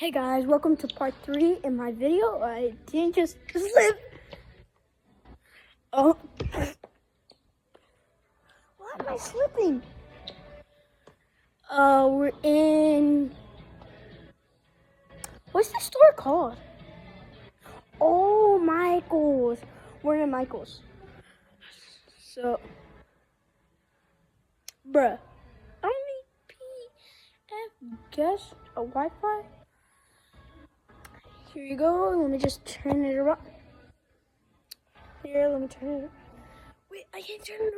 Hey guys, welcome to part 3 in my video. I didn't just slip. Oh. Why am I slipping? We're in... What's the store called? Oh, Michael's. We're in Michael's. So... Bruh. I don't need PF guest a Wi-Fi. Here you go. Let me just turn it around. Here, let me turn it around. Wait, I can't turn it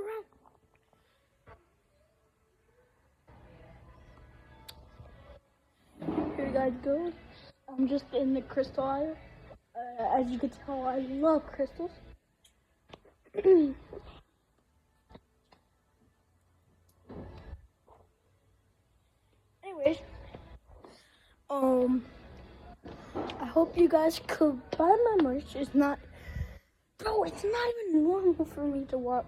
around. Here you guys go. I'm just in the crystal aisle. As you can tell, I love crystals. Anyways, I hope you guys could buy my merch. It's not, bro, it's not even normal for me to walk.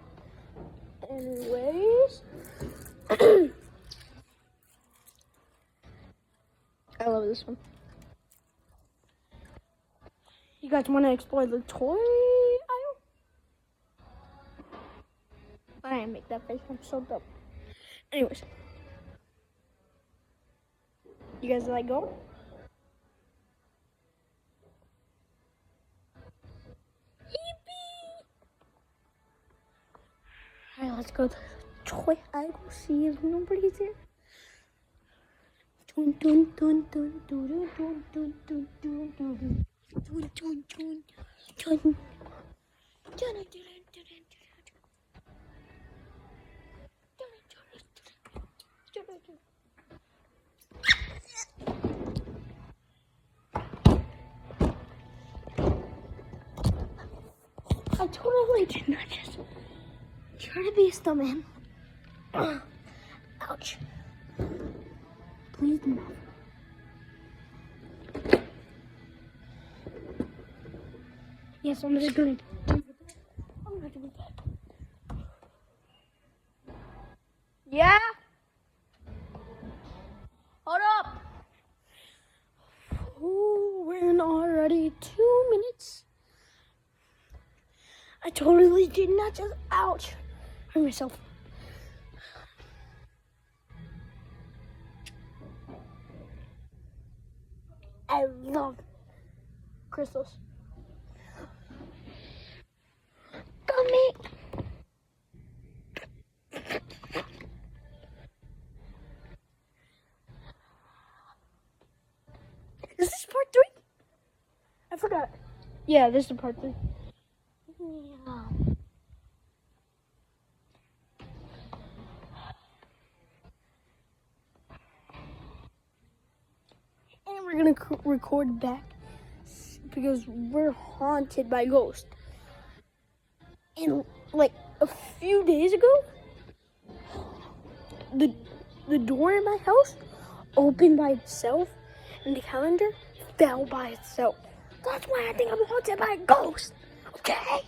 Anyways, I love this one. You guys want to explore the toy aisle? I didn't make that face. I'm so dumb. Anyways, you guys like go? Alright, let's go to the toy aisle. See if nobody's there. Dun dun dun dun dun dun dun dun dun dun dun. Dun, dun, dun, dun. Dun, dun, dun, I totally did not just try to be a stuntman. Ouch. Please no. Yes, I'm just gonna do that. I'm gonna do that. Yeah? Hold up. Oh, we're in already 2 minutes. I totally did not just ouch hurt myself. I love crystals. Gummy. Is this part 3? I forgot. Yeah, this is part 3. Yeah. And we're gonna record back because we're haunted by ghosts. And like a few days ago, the door in my house opened by itself, and the calendar fell by itself. That's why I think I'm haunted by a ghost. Okay.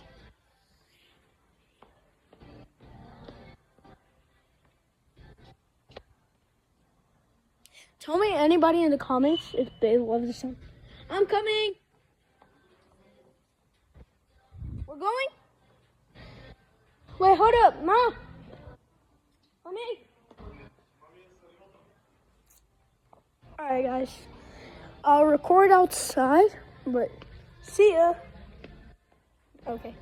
Tell me anybody in the comments if they love the song. I'm coming. We're going? Wait, hold up, Mom. Mommy. Alright, guys. I'll record outside, but see ya. Okay.